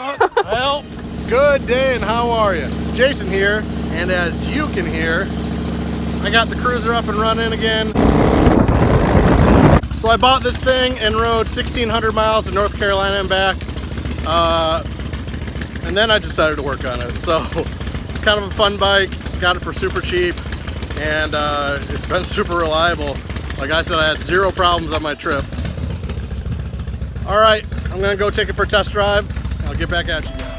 Well, good day and how are you? Jason here, and as you can hear, I got the cruiser up and running again. So I bought this thing and rode 1,600 miles in North Carolina and back. And then I decided to work on it. So it's kind of a fun bike, got it for super cheap, and it's been super reliable. Like I said, I had zero problems on my trip. All right, I'm gonna go take it for a test drive. I'll get back at you guys.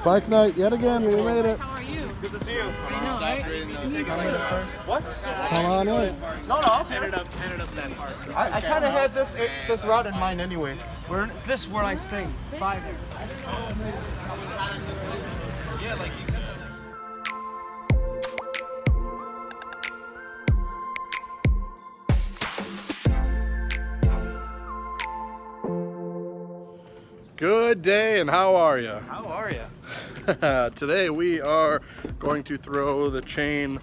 Bike night yet again, we made it. How are you? Good to see you. I know, right? What? Come on in. No, I'll pan it up that far. So. I kind of had this route in mind anyway. This is where I stay. 5 years. Yeah, like you. Good day and how are you? How are you? Today we are going to throw the chain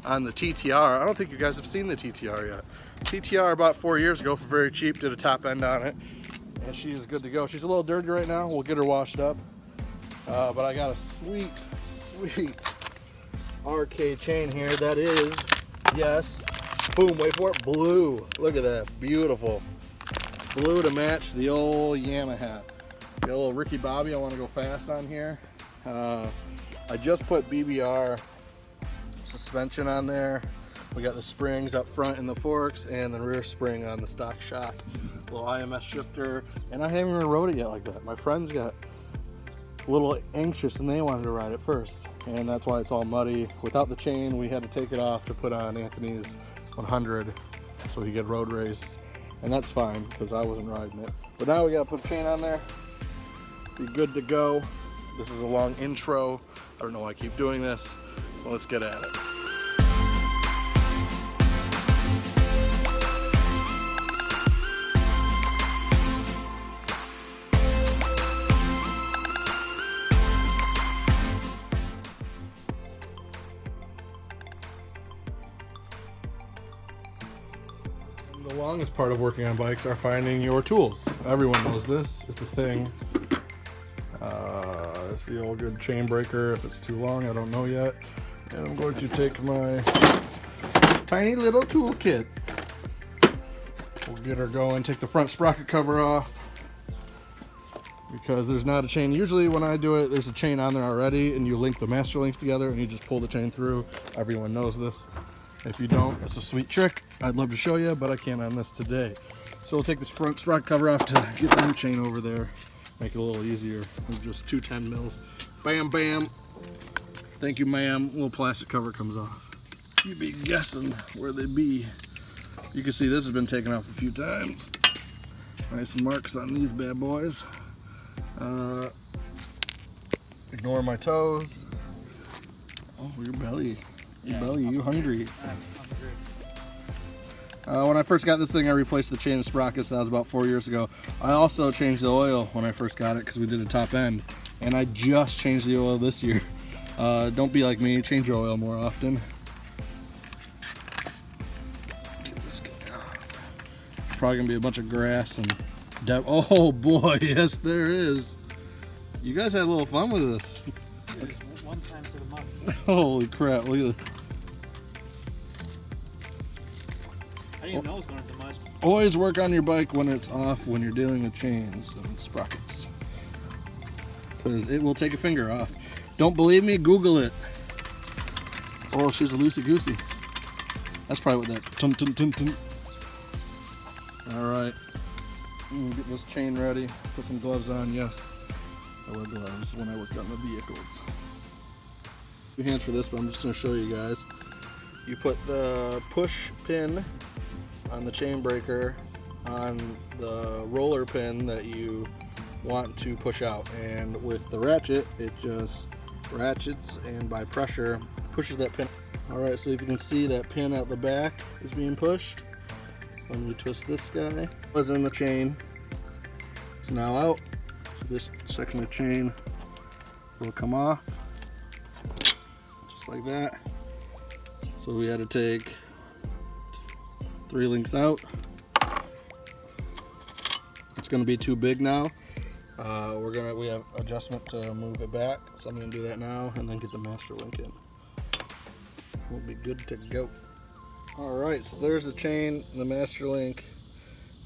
on the TTR. I don't think you guys have seen the TTR yet. TTR about 4 years ago for very cheap, did a top end on it. And she is good to go. She's a little dirty right now. We'll get her washed up. But I got a sweet RK chain here that is, yes, boom, wait for it, blue. Look at that, beautiful. Blue to match the old Yamaha. Got a little Ricky Bobby I want to go fast on here. I just put BBR suspension on there. We got the springs up front in the forks and the rear spring on the stock shock. Little IMS shifter, and I haven't even rode it yet like that. My friends got a little anxious and they wanted to ride it first, and that's why it's all muddy. Without the chain, we had to take it off to put on Anthony's 100 so he could road race, and that's fine because I wasn't riding it. But now we gotta put a chain on there. Be good to go. This is a long intro. I don't know why I keep doing this. Well, let's get at it. The longest part of working on bikes are finding your tools. Everyone knows this. It's a thing. It's the old good chain breaker. If it's too long, I don't know yet. And I'm going to take my tiny little toolkit. We'll get her going. Take the front sprocket cover off because there's not a chain. Usually when I do it, there's a chain on there already, and you link the master links together and you just pull the chain through. Everyone knows this. If you don't, it's a sweet trick. I'd love to show you, but I can't on this today. So we'll take this front sprocket cover off to get the new chain over there. Make it a little easier with just 2 10 mils. Bam, bam. Thank you, ma'am. Little plastic cover comes off. You'd be guessing where they'd be. You can see this has been taken off a few times. Nice marks on these bad boys. Ignore my toes. Oh, your belly. Your belly, you hungry? When I first got this thing, I replaced the chain and sprockets. That was about 4 years ago. I also changed the oil when I first got it because we did a top end, and I just changed the oil this year. Don't be like me, change your oil more often. Get this guy off. Probably gonna be a bunch of grass and oh boy, yes there is. You guys had a little fun with this. One time for the month. Holy crap, look at this. I didn't even know it was going into mud. Always work on your bike when it's off, when you're dealing with chains and sprockets. Because it will take a finger off. Don't believe me? Google it. Oh, she's a loosey-goosey. That's probably what that tum tum tum tum. Alright. Get this chain ready. Put some gloves on. Yes. I wear gloves when I work on the vehicles. 2 hands for this, but I'm just going to show you guys. You put the push pin on the chain breaker on the roller pin that you want to push out, and with the ratchet it just ratchets and by pressure pushes that pin. Alright, so if you can see that pin out the back is being pushed. When you twist this guy, it was in the chain. It's now out. So this section of chain will come off just like that. So we had to take 3 links out. It's going to be too big now. We have adjustment to move it back, so I'm going to do that now and then get the master link in. We'll be good to go. Alright, so there's the chain. The master link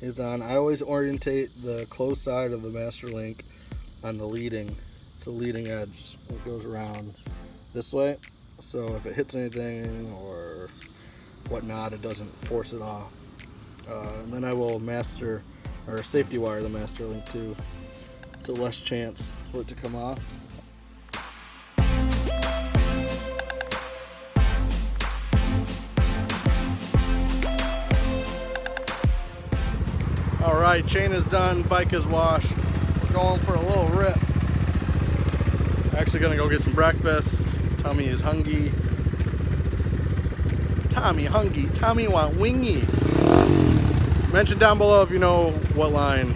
is on. I always orientate the closed side of the master link on the leading. It's the leading edge. It goes around this way, so if it hits anything or whatnot, it doesn't force it off. And then I will master or safety wire the master link too, so less chance for it to come off. Alright, chain is done, bike is washed. We're going for a little rip. Actually gonna go get some breakfast. Tommy is hungry. Tommy hungry. Tommy want wingy. Mention down below if you know what line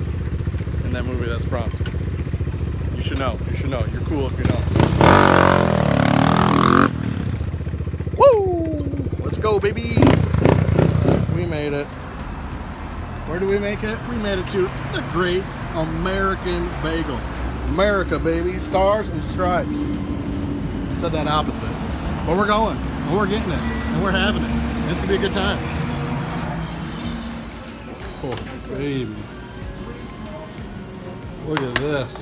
in that movie that's from. You should know. You should know. You're cool if you know. Woo! Let's go, baby. We made it. Where do we make it? We made it to the Great American Bagel. America, baby. Stars and stripes. I said that opposite. But we're going. And we're getting it. And we're having it. It's going to be a good time. Oh, baby. Look at this.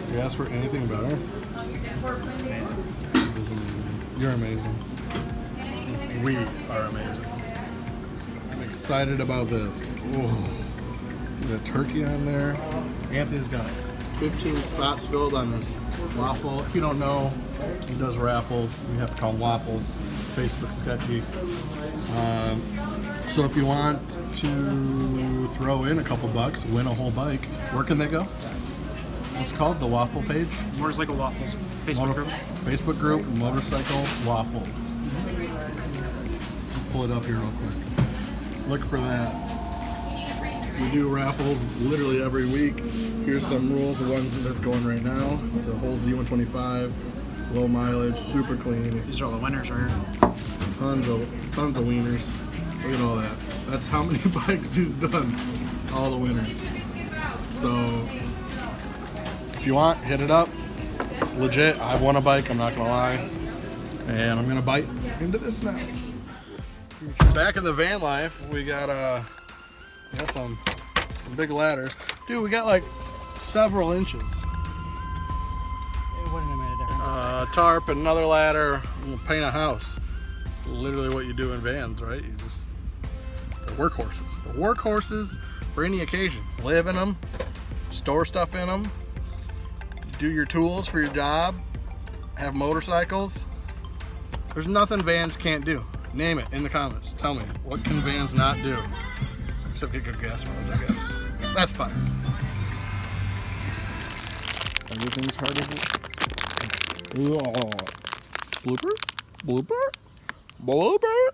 Did you ask for anything better? You're amazing. We are amazing. I'm excited about this. Oh, the turkey on there. Anthony's got 15 spots filled on this waffle. If you don't know, he does raffles. We have to call them waffles. Facebook sketchy. So if you want to throw in a couple bucks, win a whole bike, where can they go? What's it called? The waffle page? Motorcycle Waffles Facebook group. Facebook group, Motorcycle Waffles. Pull it up here real quick. Look for that. We do raffles literally every week. Here's some rules. The one that's going right now. It's a whole Z125, low mileage, super clean. These are all the winners right here. Tons of wieners. Look at all that. That's how many bikes he's done. All the winners. So if you want, hit it up. It's legit. I've won a bike, I'm not gonna lie. And I'm gonna bite into this now. Back in the van life, we got some big ladders. Dude, we got like several inches. It wouldn't have made a difference. Tarp, another ladder, we'll paint a house. Literally what you do in vans, right? They're workhorses. They're workhorses for any occasion. Live in them, store stuff in them, do your tools for your job, have motorcycles. There's nothing vans can't do. Name it in the comments. Tell me, what can vans not do? Except get good gas mileage, I guess. That's fine. Everything's hard as it. Blooper? Blooper? Blooper?